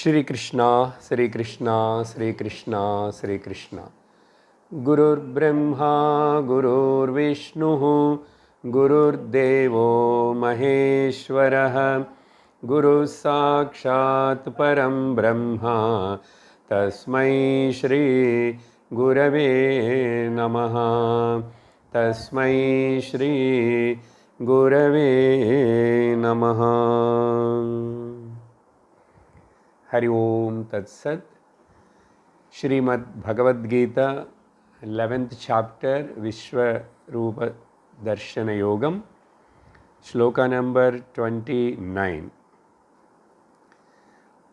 Shri Krishna, Shri Krishna, Shri Krishna, Shri Krishna. Gurur Brahma, Gurur Vishnu, Gurur Devo Maheshwara, Guru Sakshat Param Brahma, Tasmai Shri Gurave Namaha, Tasmai Shri Gurave Namaha. Hari Om Tat Sat. Srimad Bhagavad Gita, 11th chapter, Vishwa Rupa Darshana Yogam, sloka number 29.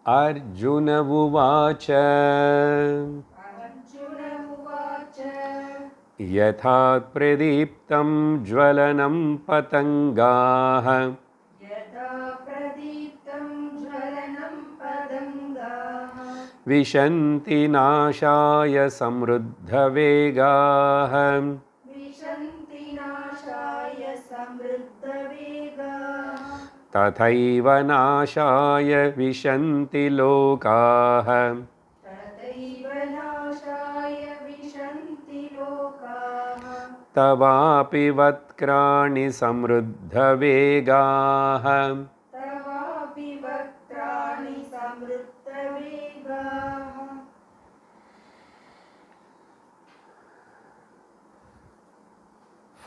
Arjuna Uvacha Yatha Pradiptam Jvalanam Patangaha Vishanti Nashaya Samruddha Vegaha Tathaiva Nashaya Vishanti Lokaha Tavapi Vatkrani Samruddha Vegaha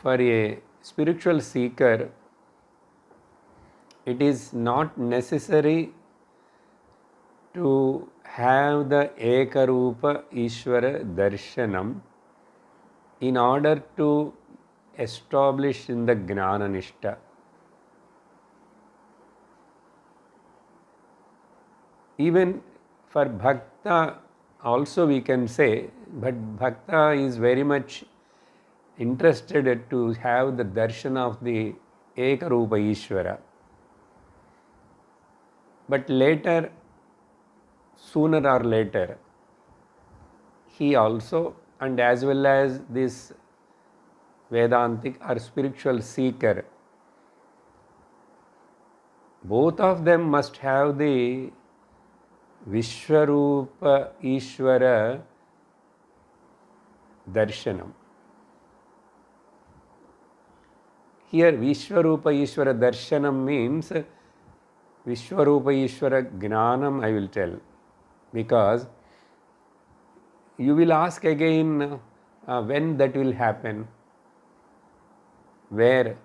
For a spiritual seeker, it is not necessary to have the Ekarupa Ishvara Darshanam in order to establish in the Gnana Nishta. Even for Bhakta also we can say, but Bhakta is very much interested to have the darshan of the Ekarupa Ishvara. But later, sooner or later, he also, and as well as this Vedantic or spiritual seeker, both of them must have the Vishwarupa Ishvara darshanam. Here Vishwarupa Ishvara darshanam means Vishwarupa Ishvara Gnanam, I will tell, because you will ask again when that will happen, where.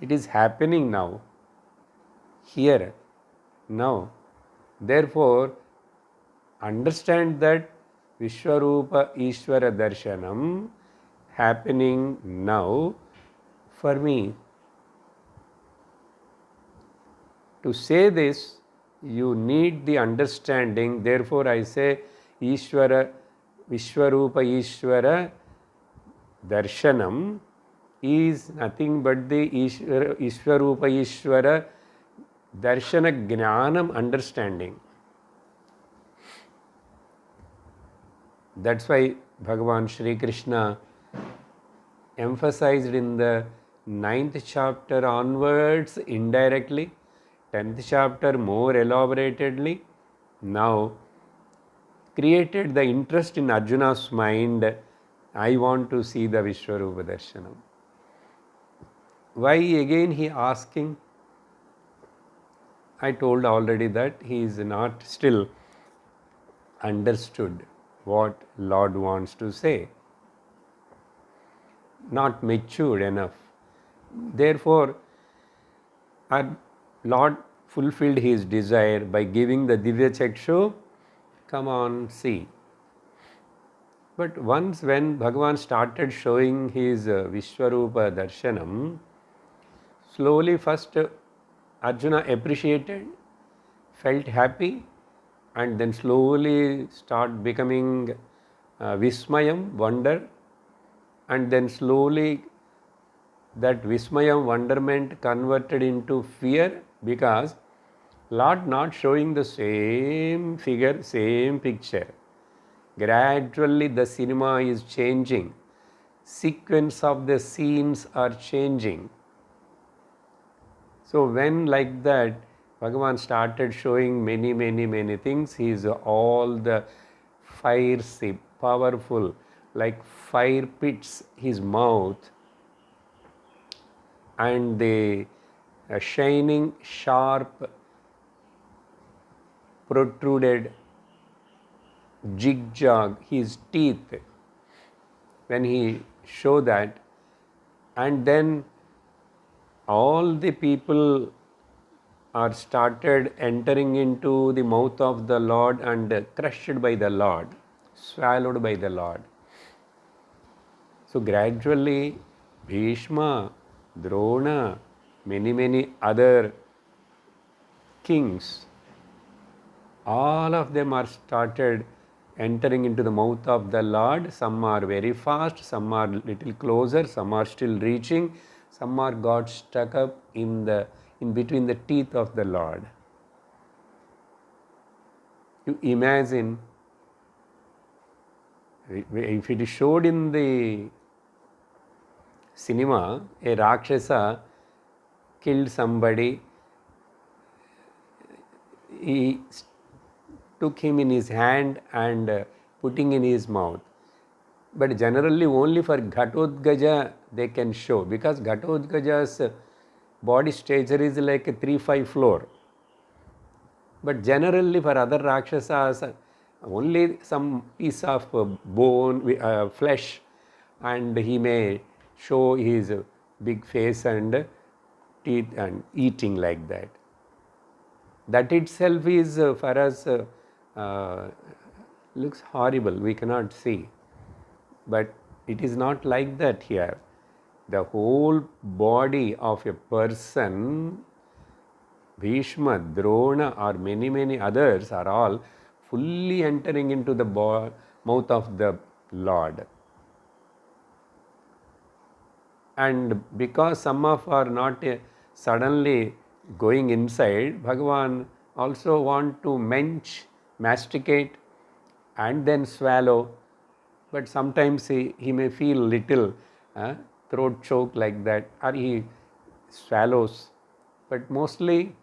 It is happening now, here, now. Therefore, understand that Vishwarupa Ishvara darshanam happening now for me. To say this, you need the understanding. Therefore, I say Ishvara, Vishwarupa Ishvara darshanam is nothing but the Ishwarupa Ishvara darshana gnanam understanding. That's why Bhagavan Shri Krishna emphasized in the 9th chapter onwards indirectly, 10th chapter more elaboratedly, now created the interest in Arjuna's mind. I want to see the Vishwarupa Darshanam. Why again he asking? I told already that he is not still understood what Lord wants to say. Not matured enough. Therefore, our Lord fulfilled his desire by giving the Divya Chakshu. Come on, see. But once when Bhagavan started showing his Vishwarupa Darshanam, slowly first Arjuna appreciated, felt happy, and then slowly start becoming Vismayam, wonder, and then slowly that Vismayam, wonderment converted into fear, because Lord not showing the same figure, same picture. Gradually the cinema is changing. Sequence of the scenes are changing. So when like that, Bhagavan started showing many things. He is all the fires, powerful, like fire pits, his mouth, and the shining, sharp, protruded zigzag, his teeth, when he showed that, and then all the people are started entering into the mouth of the Lord and crushed by the Lord, swallowed by the Lord. So gradually Bhishma, Drona, many other kings, all of them are started entering into the mouth of the Lord. Some are very fast, some are little closer, some are still reaching, some are got stuck up in between the teeth of the Lord. You imagine, if it is showed in the cinema, a Rakshasa killed somebody, he took him in his hand and putting in his mouth. But generally only for Ghatotkacha they can show, because Ghatotkacha's body stature is like a 3-5 floor. But generally for other Rakshasas, only some piece of bone, flesh, and he may show his big face and teeth and eating like that. That itself is for us looks horrible, we cannot see. But it is not like that here. The whole body of a person, Bhishma, Drona, or many others are all fully entering into the mouth of the Lord. And because some of are not suddenly going inside, Bhagavan also want to masticate and then swallow. But sometimes he may feel little throat choke like that, or he swallows. But mostly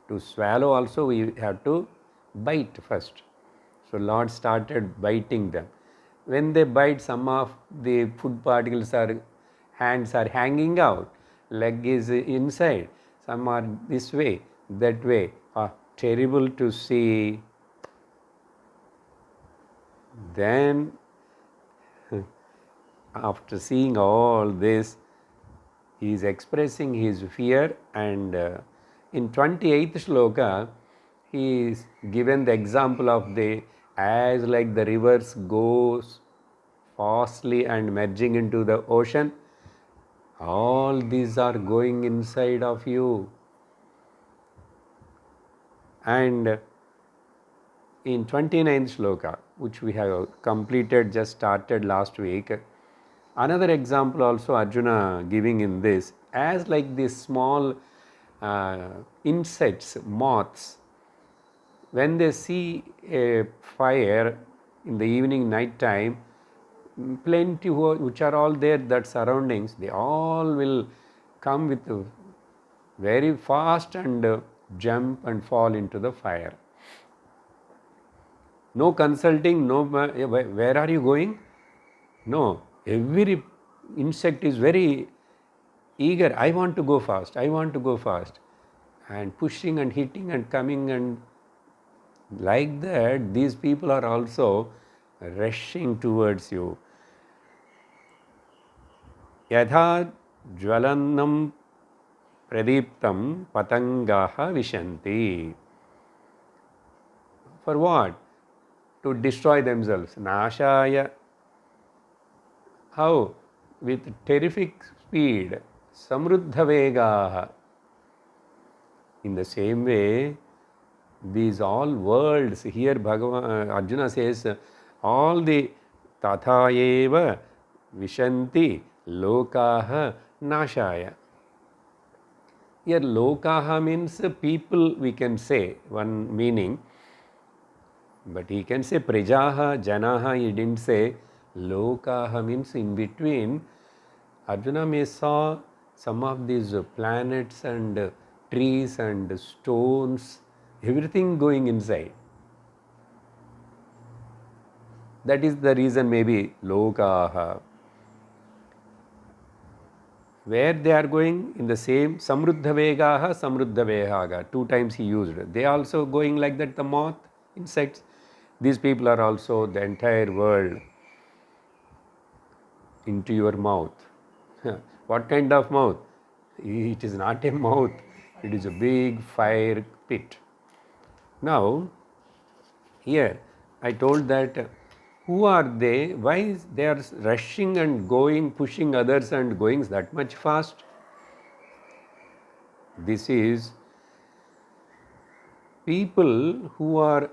to swallow also we have to bite first. So Lord started biting them. When they bite, some of the food particles hands are hanging out, leg is inside, some are this way, that way. Terrible to see. Then after seeing all this, he is expressing his fear, and in 28th sloka he is given the example of as like the rivers goes fastly and merging into the ocean, all these are going inside of you. And in 29th sloka, which we have completed, just started last week, another example also Arjuna giving in this, as like these small insects, moths, when they see a fire in the evening, night time, plenty which are all there, that surroundings, they all will come with very fast and jump and fall into the fire. No consulting, no, where are you going? No, every insect is very eager, I want to go fast, I want to go fast, and pushing and hitting and coming, and like that these people are also rushing towards you. Yatha jvalannam pradiptam patangaha vishanti. For what? To destroy themselves. Nashaya. How? With terrific speed. Samruddha vegaha. In the same way, these all worlds, here Arjuna says, all the tatha eva vishanti lokaha nashaya. Here lokaha means people, we can say, one meaning. But he can say prajaha, janaha, he didn't say. Lokaha means in between. Arjuna may saw some of these planets and trees and stones, everything going inside. That is the reason maybe lokaha. Where they are going in the same samruddha vegaha, samruddha vehaga. 2 times he used. They also going like that, the moth, insects. These people are also the entire world into your mouth. What kind of mouth? It is not a mouth. It is a big fire pit. Now, here I told that who are they? Why they are rushing and going, pushing others and going that much fast? This is people who are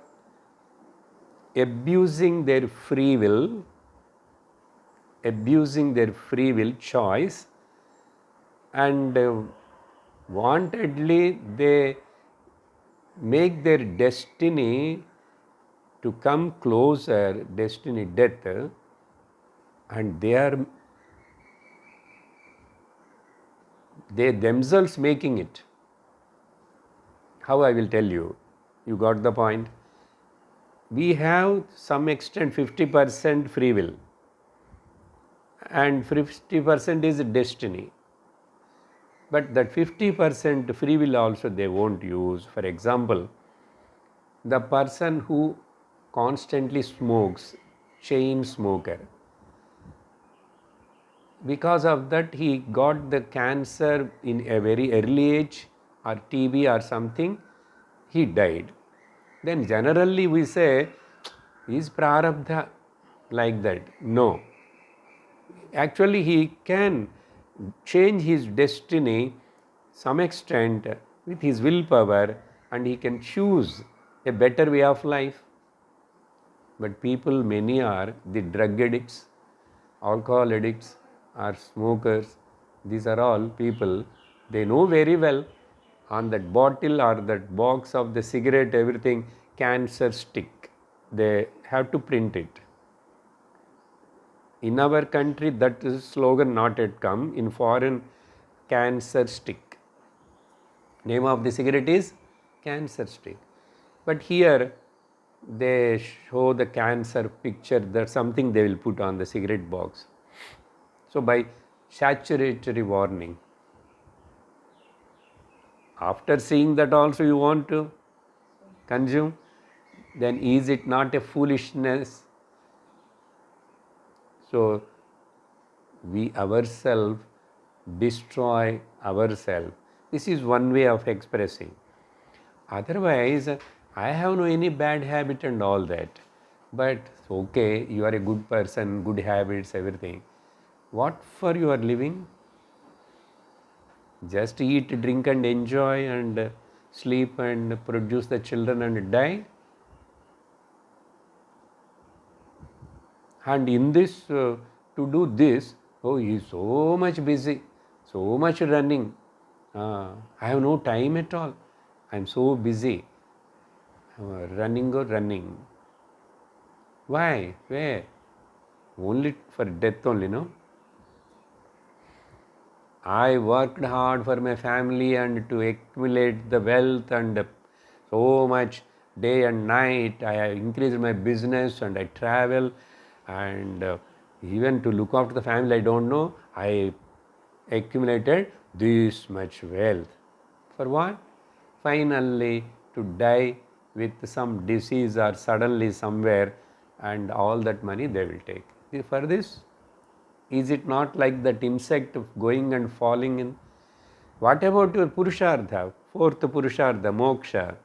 abusing their free will choice, and wantedly they make their destiny to come closer, destiny death, and they themselves making it. How I will tell you? You got the point? We have some extent 50% free will and 50% is destiny. But that 50% free will also they won't use. For example, the person who constantly smokes, chain smoker, because of that he got the cancer in a very early age or TB or something, he died. Then generally we say, is prarabdha like that? No. Actually he can change his destiny some extent with his willpower, and he can choose a better way of life. But people, many are the drug addicts, alcohol addicts, or smokers. These are all people, they know very well on that bottle or that box of the cigarette, everything, cancer stick. They have to print it. In our country, that is slogan not yet come. In foreign, cancer stick. Name of the cigarette is cancer stick. But here, they show the cancer picture, that's something they will put on the cigarette box. So by saturatory warning, after seeing that also you want to consume, then is it not a foolishness? So we ourselves destroy ourselves. This is one way of expressing. Otherwise, I have no any bad habit and all that. But okay, you are a good person, good habits, everything. What for you are living? Just eat, drink and enjoy and sleep and produce the children and die? And in this, to do this, oh, he is so much busy, so much running. I have no time at all. I am so busy. Running or running. Why? Where? Only for death only, no? I worked hard for my family and to accumulate the wealth and so much day and night. I have increased my business and I travel and even to look after the family, I don't know. I accumulated this much wealth. For what? Finally to die with some disease or suddenly somewhere, and all that money they will take. For this, is it not like that insect going and falling in? What about your Purushartha, fourth Purushartha, moksha?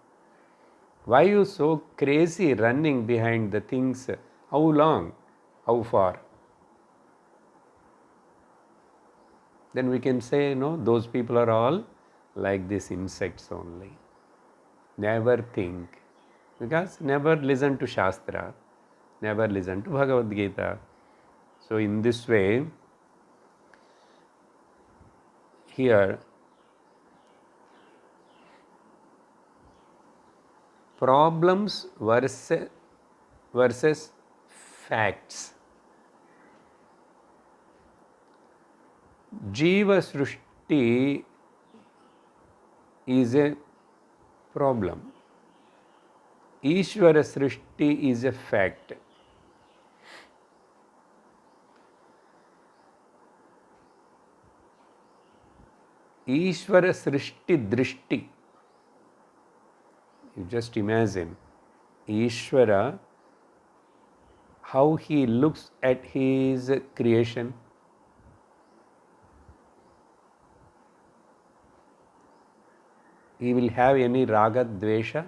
Why you so crazy running behind the things? How long? How far? Then we can say, no, those people are all like these insects only. Never think. Because never listen to Shastra, never listen to Bhagavad Gita. So in this way, here, problems versus facts. Jiva Srushti is a problem. Ishvara Srishti is a fact. Ishvara Srishti Drishti. You just imagine Ishvara, how he looks at his creation. He will have any raga dvesha?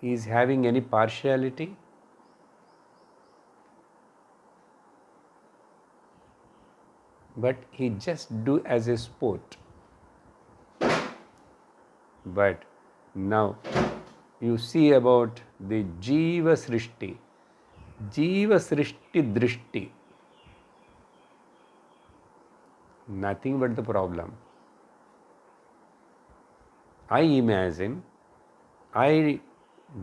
He is having any partiality? But he just do as a sport. But now you see about the Jiva Srishti. Jiva Srishti Drishti. Nothing but the problem. I imagine, I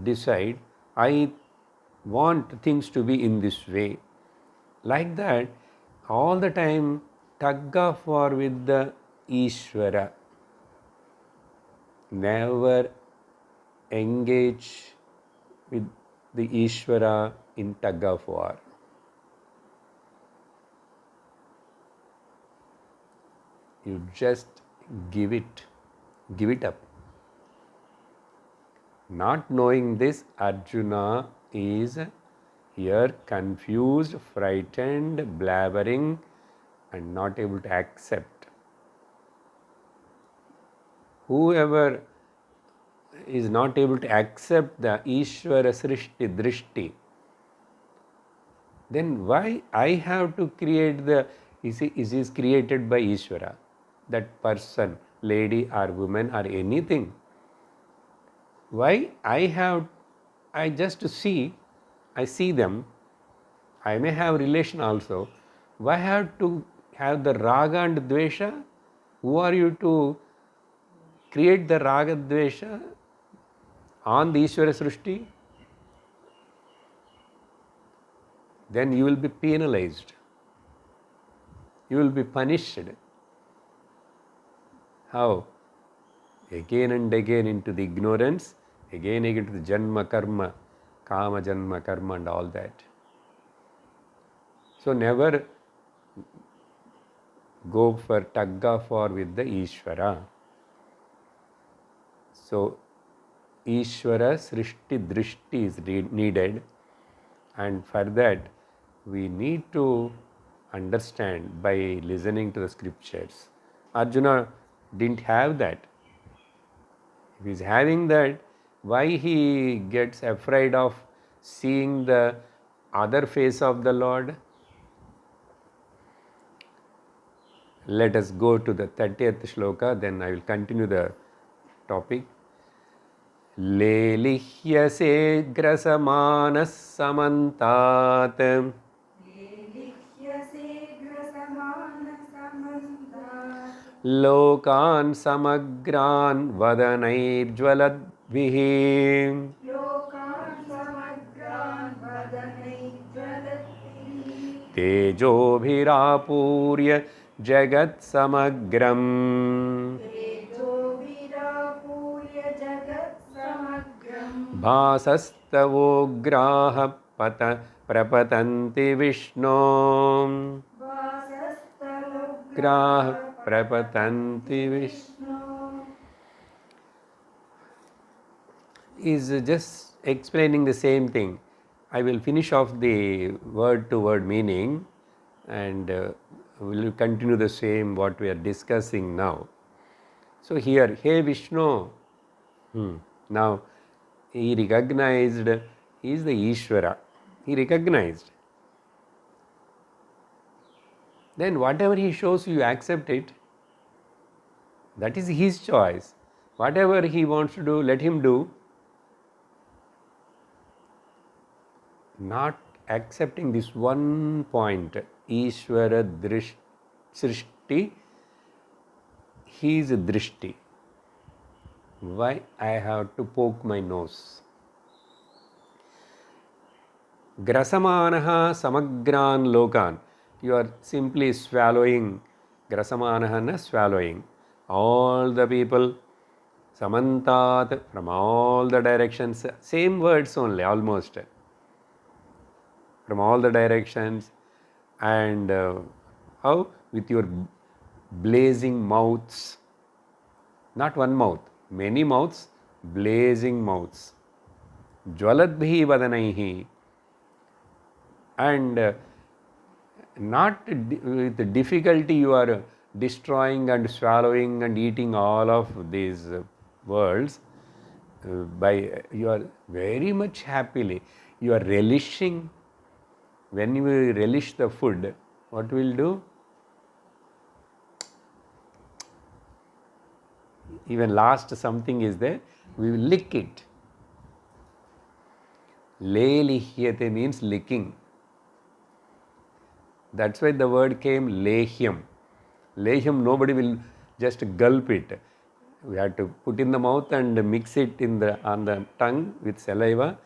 decide, I want things to be in this way. Like that, all the time tug of war with the Ishvara. Never engage with the Ishvara in tug of war. You just give it up. Not knowing this, Arjuna is here confused, frightened, blabbering, and not able to accept. Whoever is not able to accept the Ishvara Srishti Drishti, then why I have to create the, is created by Ishvara, that person, lady or woman or anything. Why I just see, I see them, I may have relation also. Why have to have the raga and dvesha? Who are you to create the raga dvesha on the Ishvara Srishti? Then you will be penalized. You will be punished. How? Again and again into the ignorance, again into the janma karma, kama janma karma and all that. So never go for tug of war with the Ishvara. So Ishvara Srishti Drishti is needed, and for that we need to understand by listening to the scriptures. Arjuna didn't have that. If he is having that, why he gets afraid of seeing the other face of the Lord? Let us go to the 30th shloka, then I will continue the topic. Lelihyase grasamanas samantat lokan samagran vadanairjvaladvihi tejobhirapurya jagat samagram bhasastavograha prapatanti vishnu graha prapatanti vishnu is just explaining the same thing. I will finish off the word to word meaning and we will continue the same what we are discussing now. So here, hey Vishnu, now he recognized he is the Ishvara. He recognized. Then whatever he shows you accept it. That is his choice. Whatever he wants to do, let him do. Not accepting this one point, Ishvara Srishti, he is Drishti. Why I have to poke my nose? Grasamanaha samagran lokan. You are simply swallowing. Grasamanaha na swallowing. all the people, samantat, from all the directions, same words only almost, from all the directions. And how? With your blazing mouths, not one mouth, many mouths, blazing mouths, jwaladbhi vadanaihi, and not with difficulty you are destroying and swallowing and eating all of these worlds. By you are very much happily, you are relishing. When you relish the food, what will do? Even last something is there, we will lick it. Le lihyate means licking. That's why the word came lehyam. Lehyam, nobody will just gulp it. We have to put in the mouth and mix it on the tongue with saliva.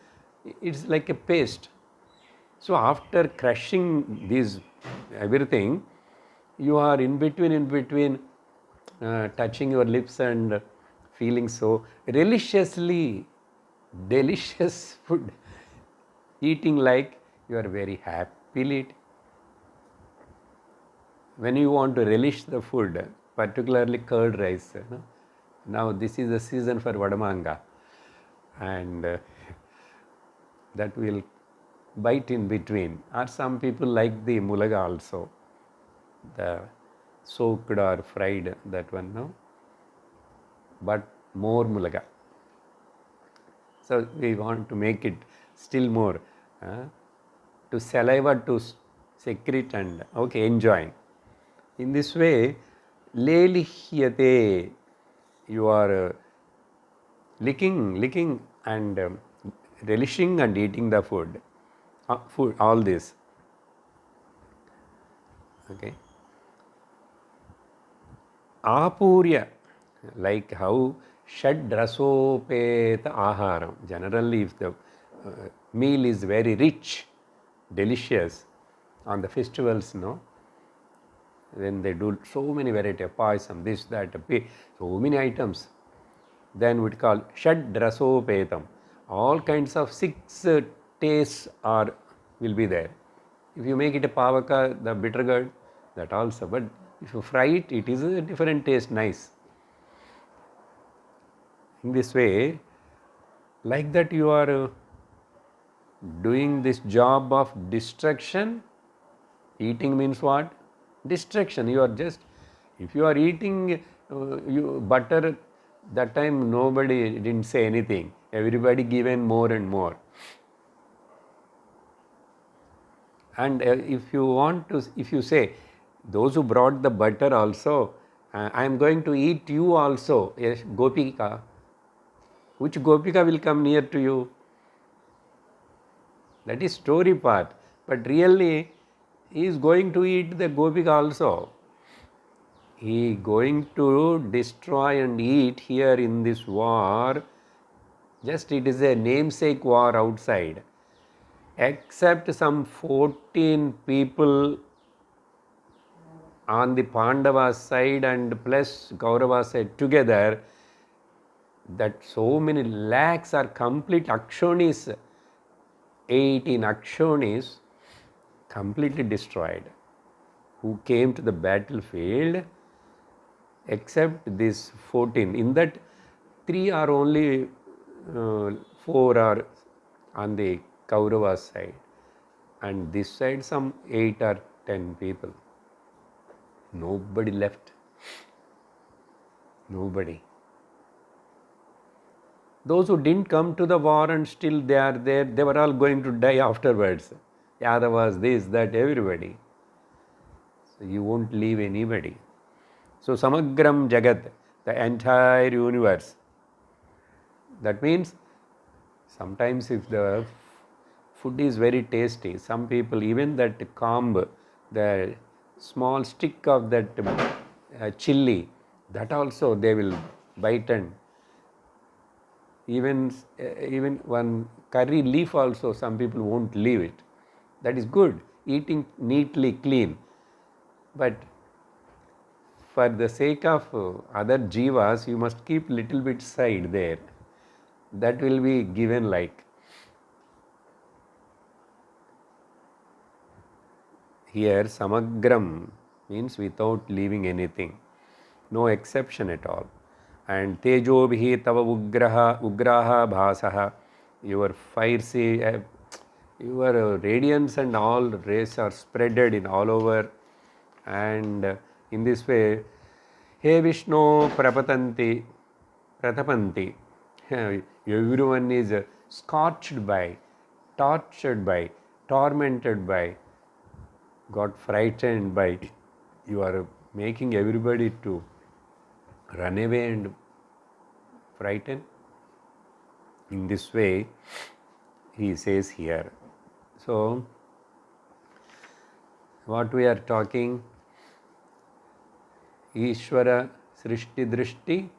It's like a paste. So after crushing this everything, you are in between touching your lips and feeling so religiously delicious food, eating like you are very happily eating. When you want to relish the food, particularly curd rice, now this is the season for vadamanga, and that will bite in between. Or some people like the mulaga also, the soaked or fried, that one, no? But more mulaga. So we want to make it still more, to saliva to secrete and enjoy. In this way, lelihyate, you are licking and relishing and eating the food, all this. Okay. Apurya, like how shad rasopeta aharam. Generally, if the meal is very rich, delicious, on the festivals, when they do so many variety of payasam, this, that, so many items, then we call shad rasopetam. All kinds of 6 tastes will be there. If you make it a pavaka, the bitter gourd, that also. But if you fry it, it is a different taste, nice. In this way, like that you are doing this job of destruction. Eating means what? Destruction. You are just, if you are eating butter, that time nobody didn't say anything. Everybody given more and more. And if you say, those who brought the butter also, I am going to eat you also, yes, Gopika. Which Gopika will come near to you? That is story part. But really, he is going to eat the Gopika also. He is going to destroy and eat here in this war. Just it is a namesake war outside. Except some 14 people on the Pandava side and plus Kaurava side together, that so many lakhs are complete Akshonis, 18 Akshonis, completely destroyed, who came to the battlefield, except this 14. In that, 3 are only, 4 are on the Kaurava side, and this side some 8 or 10 people. Nobody left. Nobody. Those who didn't come to the war and still they are there, they were all going to die afterwards. Yadavas, this, that, everybody. So you won't leave anybody. So Samagram Jagat, the entire universe. That means sometimes if the food is very tasty, some people, even that comb, the small stick of that chilli, that also they will bite, and even one curry leaf also some people won't leave it. That is good, eating neatly, clean. But for the sake of other jivas, you must keep little bit side there. That will be given like. Here, samagram means without leaving anything, no exception at all. And tejobhi tava ugraha bhasaha, your fire see, your radiance and all rays are spreaded in all over, and in this way, He Vishnu prapatanti, pratapanti, everyone is scorched by, tortured by, tormented by, got frightened by, you are making everybody to run away and frighten. In this way, he says here. So, what we are talking, Ishvara Srishti Drishti,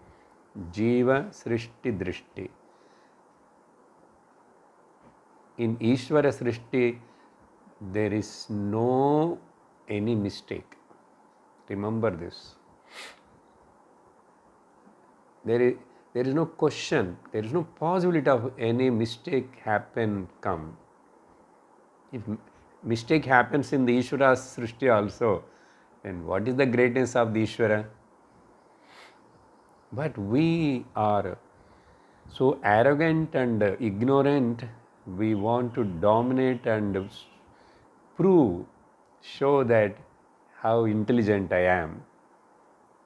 Jiva Srishti Drishti. In Ishvara Srishti, there is no any mistake. Remember this. There is no question, there is no possibility of any mistake come. If mistake happens in the Ishvara Srishti also, then what is the greatness of the Ishvara? But we are so arrogant and ignorant, we want to dominate and prove, show that how intelligent I am.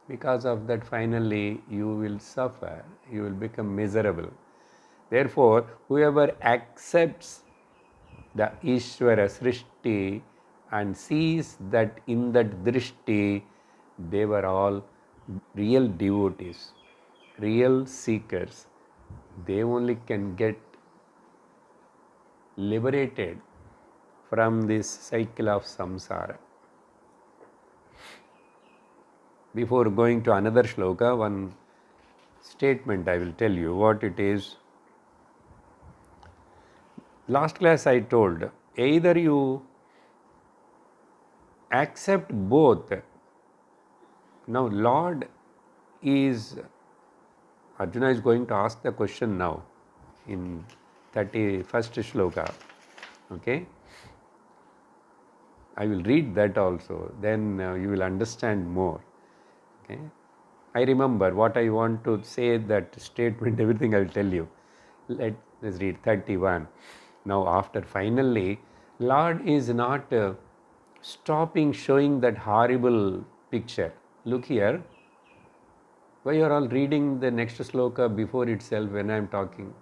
Because of that, finally you will suffer, you will become miserable. Therefore, whoever accepts the Ishvara Srishti and sees that in that Drishti, they were all real devotees, real seekers. They only can get liberated from this cycle of samsara. Before going to another shloka, one statement I will tell you what it is. Last class I told, either you accept both. Now Lord is, Arjuna is going to ask the question now in 31st shloka. Okay? I will read that also, then you will understand more. Okay? I remember what I want to say, that statement, everything I will tell you. Let's read 31. Now after finally, Lord is not stopping showing that horrible picture. Look here. Why you are all reading the next sloka before itself when I am talking?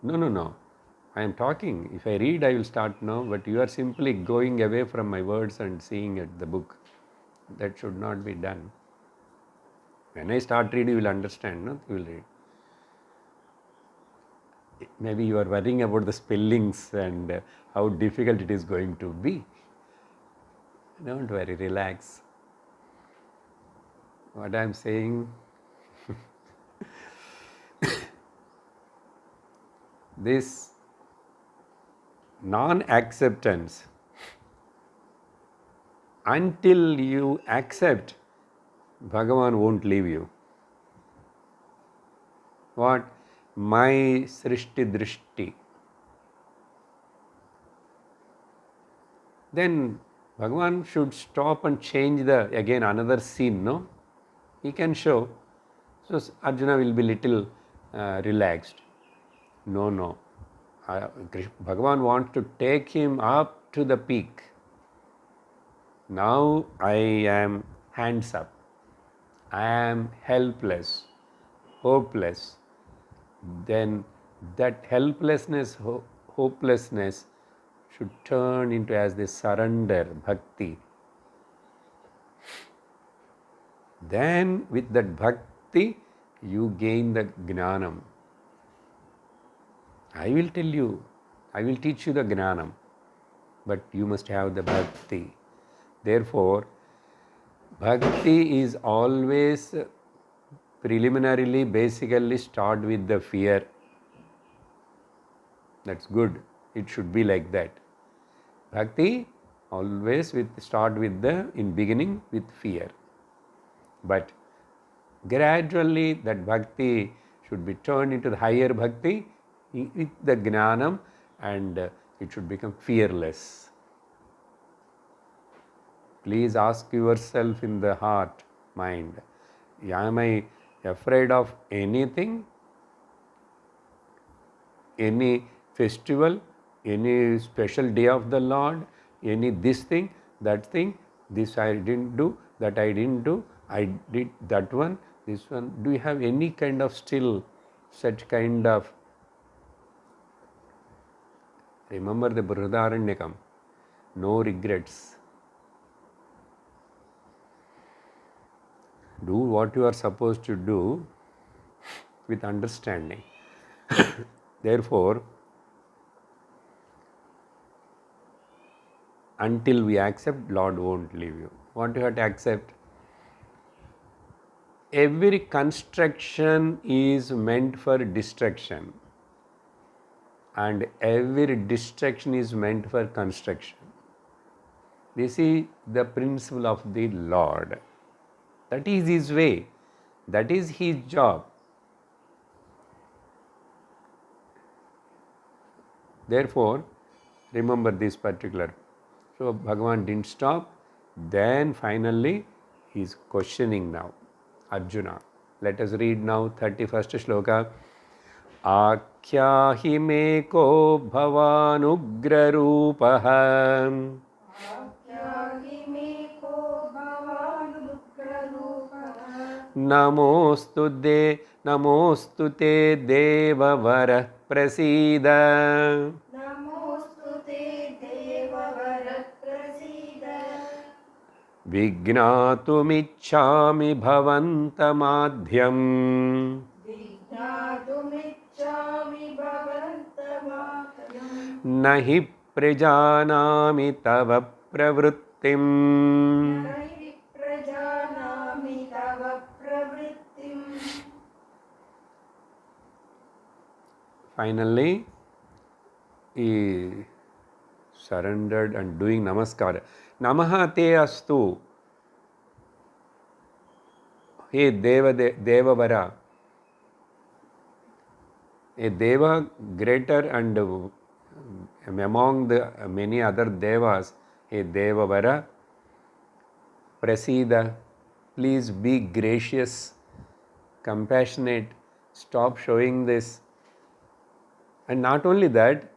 No. I am talking. If I read, I will start now, but you are simply going away from my words and seeing at the book. That should not be done. When I start reading, you will understand, no? You will read. Maybe you are worrying about the spellings and how difficult it is going to be. Don't worry, relax. What I am saying, this non-acceptance, until you accept, Bhagavan won't leave you. What? My Srishti Drishti. Then Bhagavan should stop and change again another scene, no? He can show. So Arjuna will be little relaxed. No. Bhagavan wants to take him up to the peak. Now I am hands up. I am helpless, hopeless. Then that helplessness, hopelessness should turn into as the surrender, bhakti. Then with that bhakti, you gain the gnanam. I will tell you, I will teach you the gnanam, but you must have the bhakti. Therefore, bhakti is always preliminarily, basically start with the fear. That's good. It should be like that. Bhakti always start with in beginning with fear. But gradually that bhakti should be turned into the higher bhakti with the jnanam, and it should become fearless. Please ask yourself in the heart, mind, am I afraid of anything? Any festival, any special day of the Lord, any this thing, this I didn't do, that I didn't do, I did that one, this one. Do you have any kind of still such kind of? Remember the Brihadaranyakam, no regrets. Do what you are supposed to do with understanding. Therefore, until we accept, Lord won't leave you. What you have to accept? Every construction is meant for destruction, and every destruction is meant for construction. This is the principle of the Lord. That is His way. That is His job. Therefore, remember this particular. So, Bhagavan didn't stop. Then finally, he is questioning now Arjuna. Let us read now 31st shloka. Akyahi me ko bhavanugra rupah. नमोस्तु ते देववर प्रसीद विज्ञातुमिच्छामि भवन्तमाद्यम् न हि प्रजानामि तव प्रवृत्तिम् Finally, he surrendered and doing namaskar. Namaha te astu. Hey Devavara, a Deva greater and among the many other Devas, hey Devavara, Prasida, please be gracious, compassionate, stop showing this. And not only that,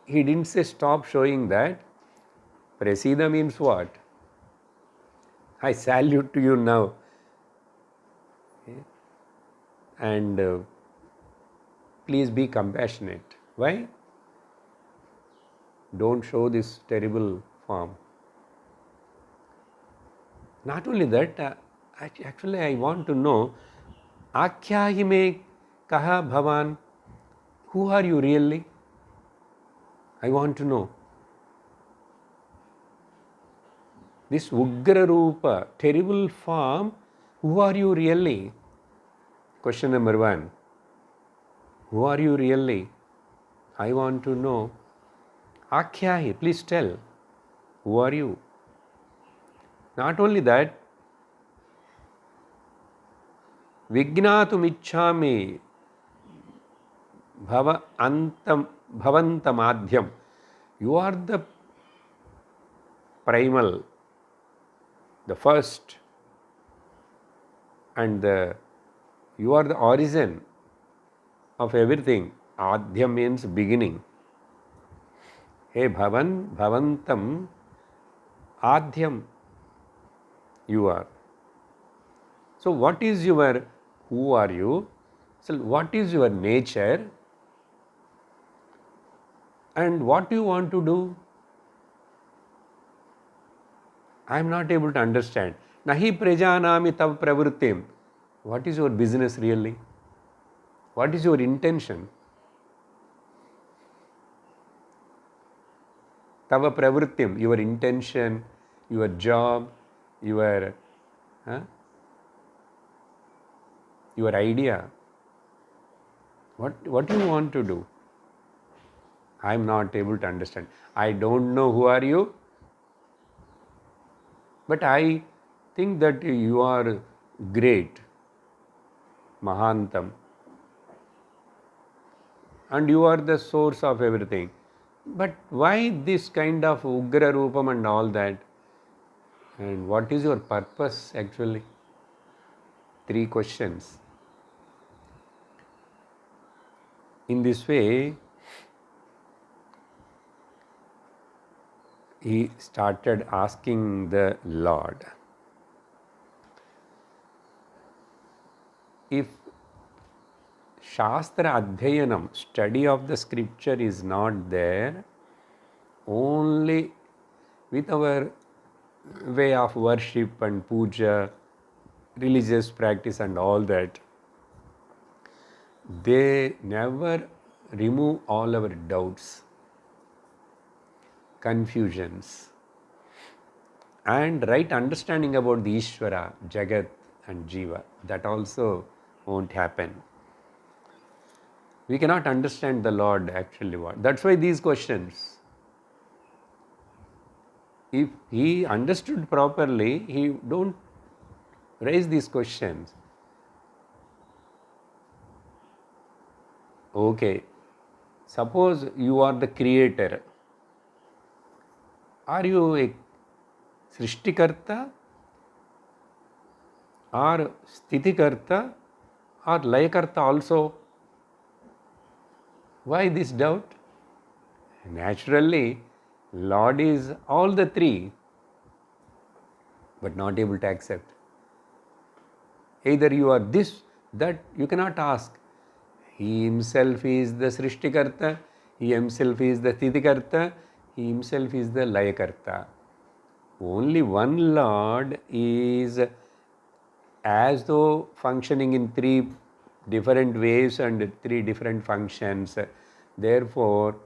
he didn't say stop showing that. Prasida means what? I salute to you now. Okay. And please be compassionate. Why? Don't show this terrible form. Not only that, actually I want to know, Akyahi me kaha bhavan? Who are you really? I want to know. This Ugra Rupa, terrible form, who are you really? Question number 1. Who are you really? I want to know. Akyahi, please tell. Who are you? Not only that, Vijnatum ichchami bhavantamadhyam. You are the primal, the first, and you are the origin of everything. Adhyam means beginning. Hey bhavantam, adhyam, you are. So what is your, who are you? So what is your nature? And what do you want to do? I am not able to understand. Nahi prajanami tav pravrittim. What is your business really? What is your intention? Tava pravrittim, your intention, your job, your idea. What do you want to do? I am not able to understand. I don't know who are you, but I think that you are great, Mahantam, and you are the source of everything. But why this kind of Ugra Rupam and all that? And what is your purpose actually? 3 questions. In this way, he started asking the Lord, if Shastra Adhyayanam, study of the scripture is not there, only with our way of worship and puja, religious practice and all that, they never remove all our doubts, confusions, and right understanding about the Ishvara, Jagat and Jiva. That also won't happen. We cannot understand the Lord actually what. That's why these questions. If he understood properly, he don't raise these questions. Okay, suppose you are the creator. Are you a Srishtikarta or Sthitikarta or Layakarta also? Why this doubt? Naturally, Lord is all the 3, but not able to accept. Either you are this, that, you cannot ask. He himself is the Srishtikarta, he himself is the Sthitikarta, he himself is the Layakarta. Only one Lord is as though functioning in 3 different ways and 3 different functions. Therefore,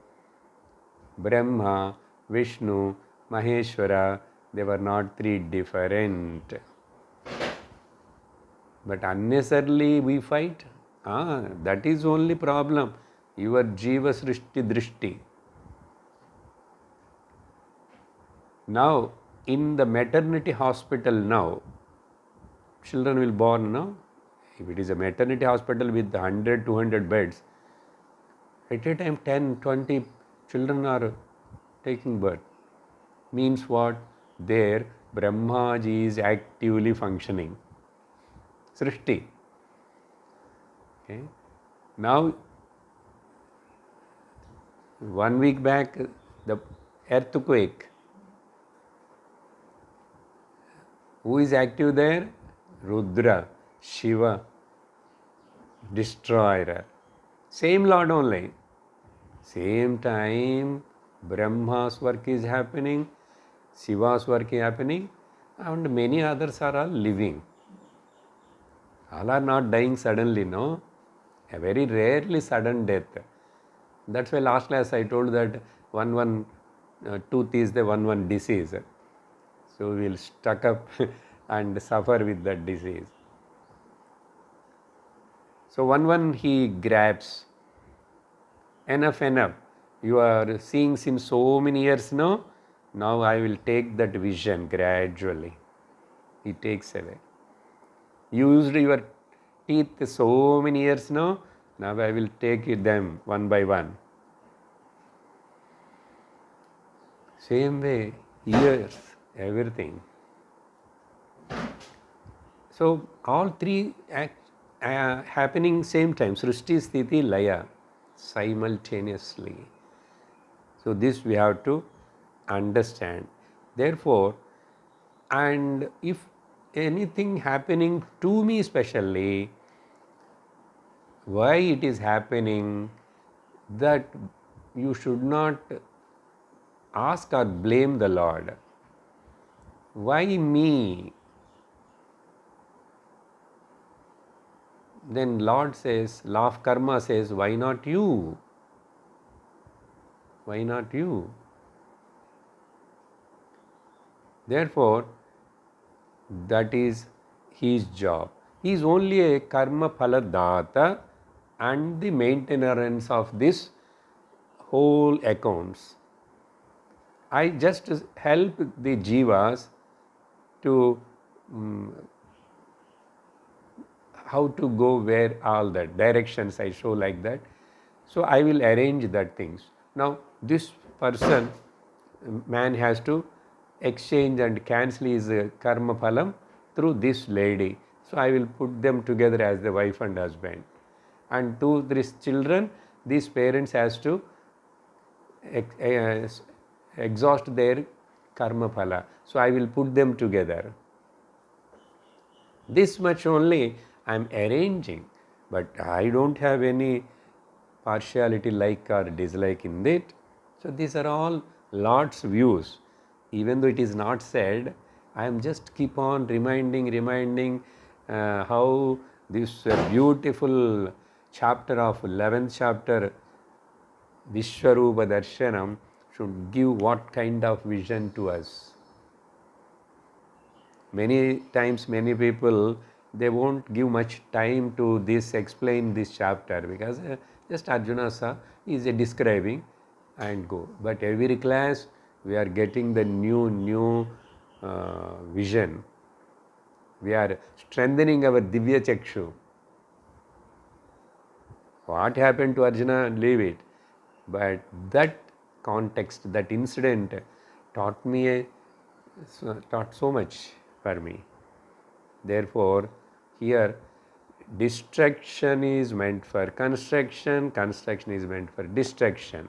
Brahma, Vishnu, Maheshwara, they were not 3 different. But unnecessarily we fight. That is only problem. Your Jiva Srishti Drishti. Now, in the maternity hospital now, children will born now. If it is a maternity hospital with 100, 200 beds, at a time 10, 20 children are taking birth. Means what? There Brahmaji is actively functioning. Srishti. Okay. Now, 1 week back, the earthquake. Who is active there? Rudra, Shiva, destroyer. Same Lord only. Same time, Brahma's work is happening, Shiva's work is happening, and many others are all living. All are not dying suddenly, no? A very rarely sudden death. That's why last class I told that one tooth is the one disease. So we will stuck up and suffer with that disease. So one he grabs. Enough. You are seeing since so many years now. Now I will take that vision gradually. He takes away. You used your teeth so many years now. Now I will take them one by one. Same way, ears, everything. So all 3 happening same time. Srishti, Sthiti, Laya. Simultaneously. So this we have to understand. Therefore, and if anything happening to me specially, why it is happening, that you should not ask or blame the Lord. Why me? Then Lord says, law of karma says, why not you? Why not you? Therefore, that is his job. He is only a karma phala data and the maintenance of this whole accounts. I just help the jivas to how to go where, all that directions I show like that. So I will arrange that things. Now this person, man, has to exchange and cancel his karma phalam through this lady. So I will put them together as the wife and husband. And to these children, these parents has to exhaust their karma phala. So I will put them together. This much only I am arranging, but I don't have any partiality, like or dislike in it. So these are all Lord's views. Even though it is not said, I am just keep on reminding how this beautiful chapter of 11th chapter, Vishwarupa Darshanam, should give what kind of vision to us. Many times, many people, they won't give much time to this, explain this chapter, because just Arjuna is describing and go. But every class we are getting the new vision. We are strengthening our Divya Chakshu. What happened to Arjuna, leave it. But that context, that incident taught so much for me. Therefore, here destruction is meant for construction, construction is meant for destruction.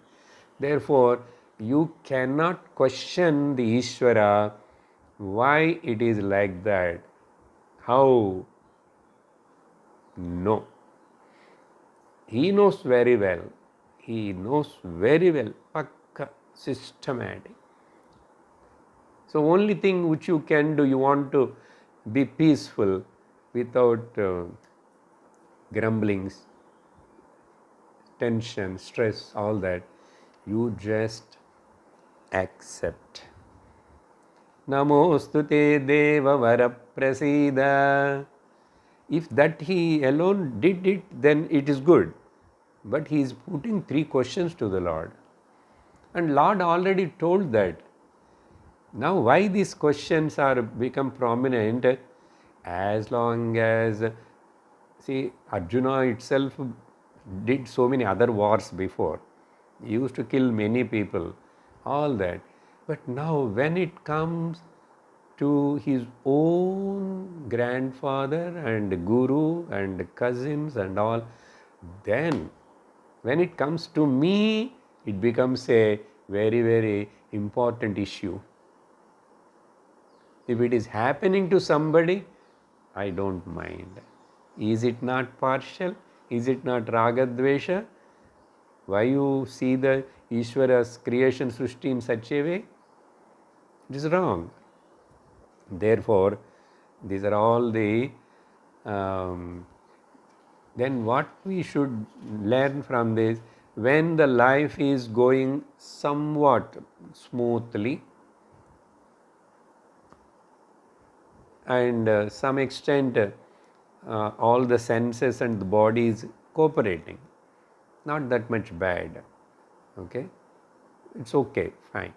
Therefore, you cannot question the Ishvara why it is like that. How? No. He knows very well. He knows very well. Pakka, systematic. So only thing which you can do, you want to be peaceful without grumblings, tension, stress, all that. You just accept. Namostu te deva vara prasida. If that he alone did it, then it is good. But he is putting 3 questions to the Lord. And Lord already told that. Now why these questions are become prominent? As long as, see, Arjuna itself did so many other wars before. He used to kill many people, all that. But now when it comes to his own grandfather and guru and cousins and all, then when it comes to me, it becomes a very important issue. If it is happening to somebody, I don't mind. Is it not partial? Is it not ragadvesha? Why you see the Ishvara's creation Srishti in such a way? It is wrong. Therefore, these are all the then what we should learn from this, when the life is going somewhat smoothly and some extent all the senses and the body is cooperating, not that much bad, okay, it's okay, fine.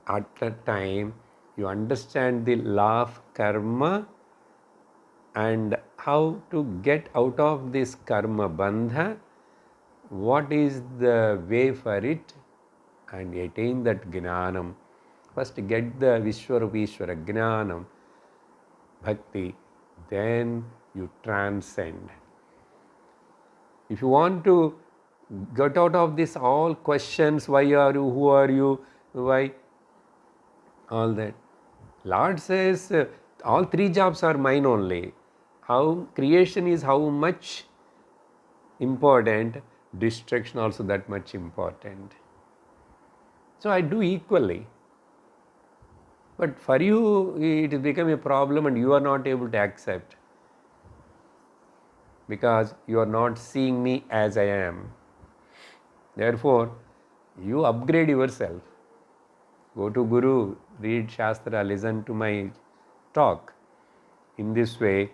At that time you understand the law of karma and how to get out of this karma bandha, what is the way for it, and attain that gnanam. First get the Vishwarupishwara gnanam, bhakti, then you transcend. If you want to get out of this all questions, why are you, who are you, why, all that, Lord says all 3 jobs are mine only. How creation is how much important, destruction also that much important. So I do equally. But for you, it has become a problem and you are not able to accept because you are not seeing me as I am. Therefore, you upgrade yourself. Go to Guru, read Shastra, listen to my talk. In this way,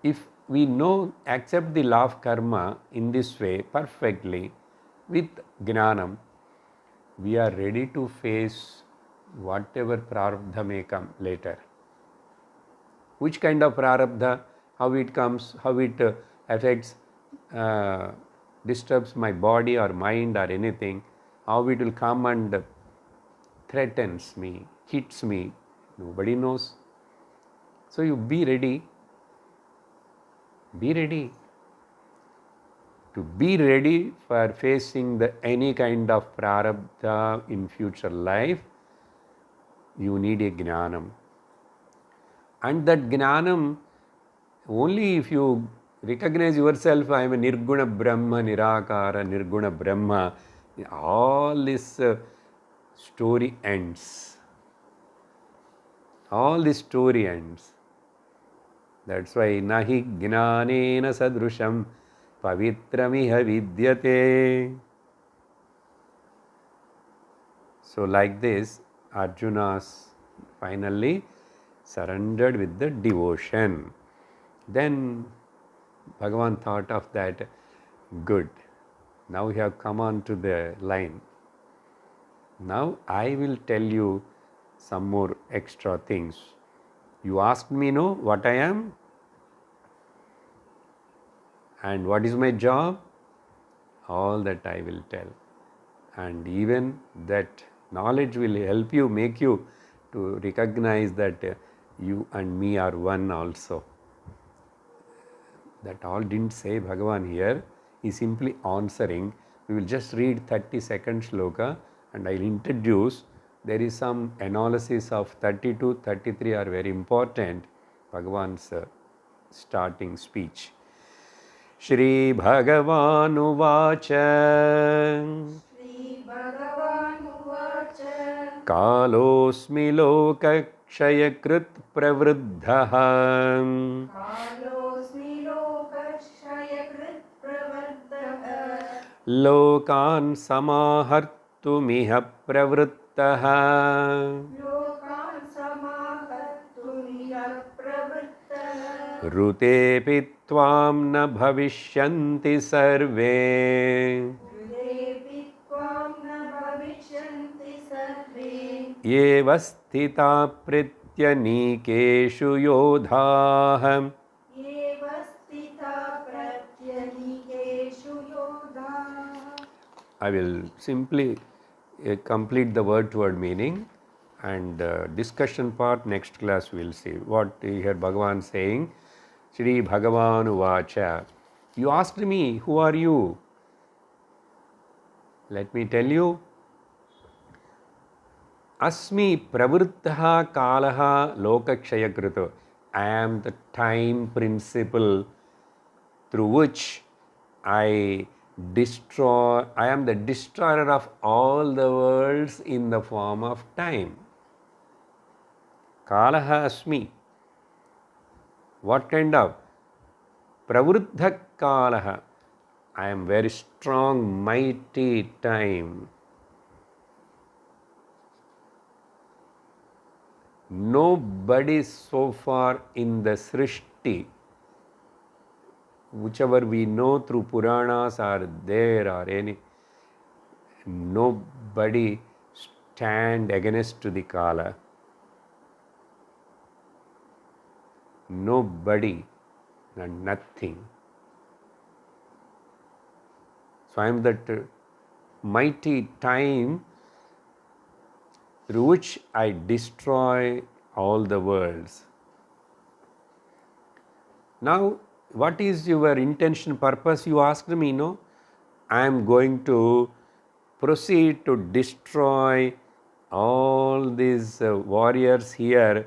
if we know, accept the law of karma in this way perfectly with gnanam, we are ready to face whatever prarabdha may come later. Which kind of prarabdha, how it comes, how it affects, disturbs my body or mind or anything, how it will come and threatens me, hits me, nobody knows. So you be ready. Be ready. To be ready for facing any kind of prarabdha in future life, you need a jnanam. And that jnanam, only if you recognize yourself, I am a nirguna brahma, nirakara, nirguna brahma, all this story ends. All this story ends. That's why nahi jnanena sadrusham pavitramiha vidyate. So like this, Arjuna's finally surrendered with the devotion. Then Bhagavan thought of that, good, now we have come on to the line. Now I will tell you some more extra things. You asked me, no, what I am and what is my job, all that I will tell. And even that knowledge will help you, make you to recognize that you and me are one also. That all didn't say Bhagavan here. He is simply answering. We will just read 30-second sloka and I will introduce. There is some analysis of 32, 33 are very important. Bhagavan's starting speech. Shri Bhagavan Uvacha Kalosmi lokakshayakrit pravruddhah Lokan samahartumiha pravruttah Rutepi tvam na bhavishyanti sarve Eva sthita prityanikeshu yodhah I will simply complete the word-to-word meaning and discussion part next class we will see. What here Bhagavan saying, Shri Bhagavan Uvacha. You asked me, who are you? Let me tell you. Asmi pravruttaha kalaha lokakshayakruto. I am the time principle through which I am the destroyer of all the worlds in the form of time. Kalaha asmi. What kind of? Pravruddha kalaha. I am very strong, mighty time. Nobody so far in the Srishti, whichever we know through Puranas or there or any, nobody stand against to the Kala. Nobody and nothing. So I am that mighty time through which I destroy all the worlds. Now, what is your intention, purpose? You asked me, no? I am going to proceed to destroy all these warriors here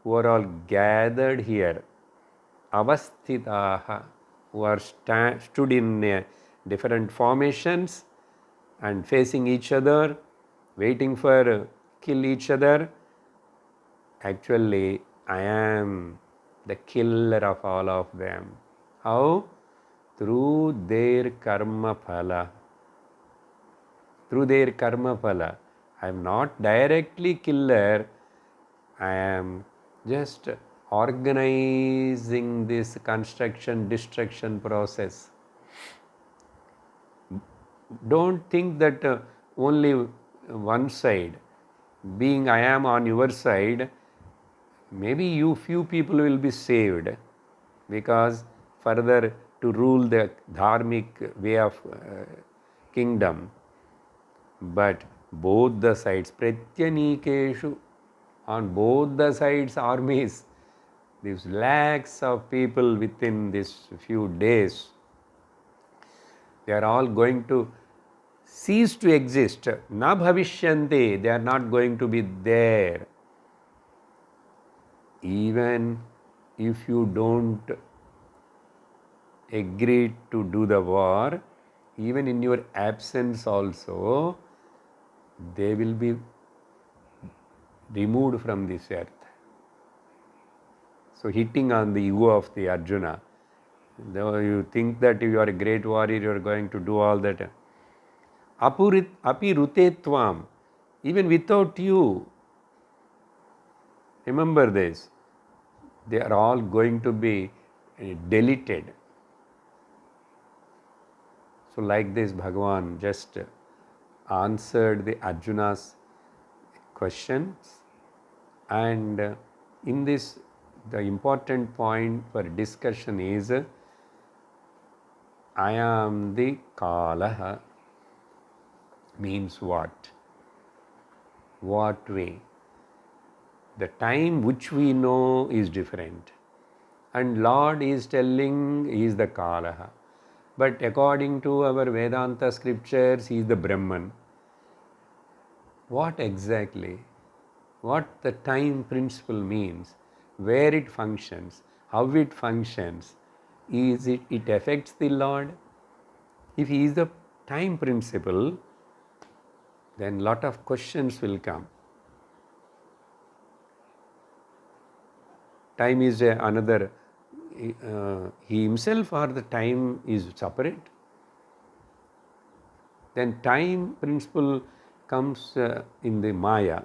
who are all gathered here. Avasthitaha, who are stood in different formations and facing each other, waiting for kill each other. Actually, I am the killer of all of them. How? Through their karma phala. Through their karma phala. I am not directly killer. I am just organizing this construction, destruction process. Don't think that only one side, being I am on your side, maybe you few people will be saved, because further to rule the dharmic way of kingdom. But both the sides, pratyanikeshu, on both the sides armies, these lakhs of people within this few days, they are all going to cease to exist. Na bhavishyanti, they are not going to be there. Even if you don't agree to do the war, even in your absence also, they will be removed from this earth. So hitting on the ego of the Arjuna, though you think that you are a great warrior, you are going to do all that. Api rutetvam, even without you, remember this, they are all going to be deleted. So like this, Bhagavan just answered the Arjuna's questions, and in this, the important point for discussion is, I am the Kalaha, means what? What way? The time which we know is different, and Lord is telling He is the Kalaha. But according to our Vedanta scriptures, He is the Brahman. What exactly? What the time principle means, where it functions, how it functions, it affects the Lord? If He is the time principle, then lot of questions will come. Time is another, He Himself or the time is separate? Then time principle comes in the Maya,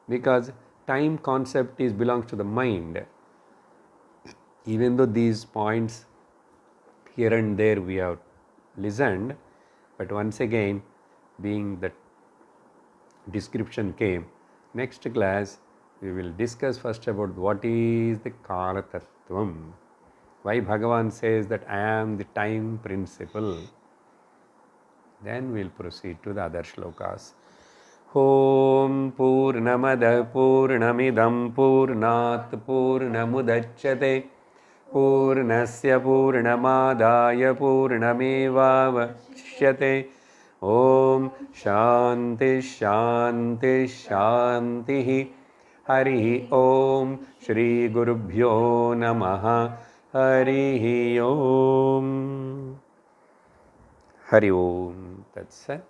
because time concept belongs to the mind. Even though these points here and there we have listened, but once again, being that description came, next class we will discuss first about what is the Kala Tattvam, why Bhagavan says that I am the time principle. Then we will proceed to the other shlokas. Om Purnamada Purnamidam Purnat Purnamudachyate Purnasya Purnamadaya Purnamevavashyate. Om Shanti Shanti Shanti. Hari Om Shri Gurubhyo Namaha. Hari Om. Hari Om. Tat Sat.